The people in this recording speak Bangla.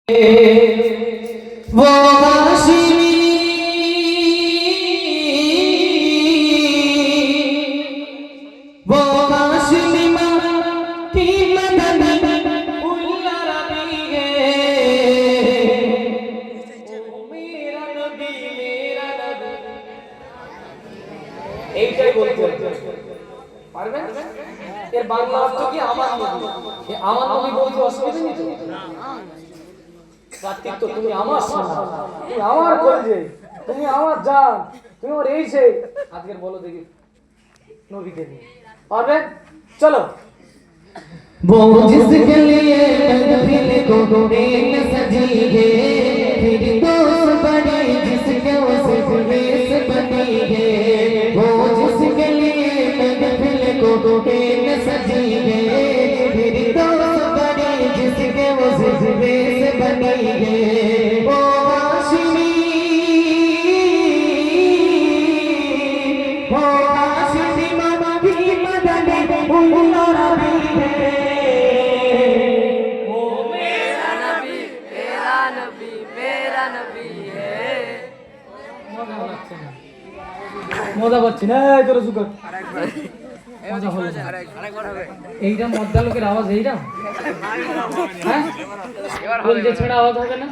वो हाशिमी वो हाशिमी की मदनी उल्ला रबी है मेरा नबी এইটাই বলতে পারবেন এর বাংলা অর্থ কি আমার নবী আমার নবী বলতে অসুবিধা নেই তো কার্তিক তো তুমি আমার সোনা তুমি আমার কলজে তুমি আমার জান তুমি ওর এই সেই আজকের বলো দেখি নবীকে নিয়ে পারবে চলো वो जिसके लिए दिल को प्रेम सजी है फिर तो बड़ी जिसके वसीले से बनी है वो जिसके लिए दिल को प्रेम सजी है फिर तो बड़ी जिसके वसीले से बनी है वो हाशिमी की मदनी उल्ला रबी है মজা পাচ্ছি না তোর সুখ মজা হলো এইটা মদ্দা লোকের আওয়াজ এইটা হ্যাঁ ছেড়ে আওয়াজ হবে না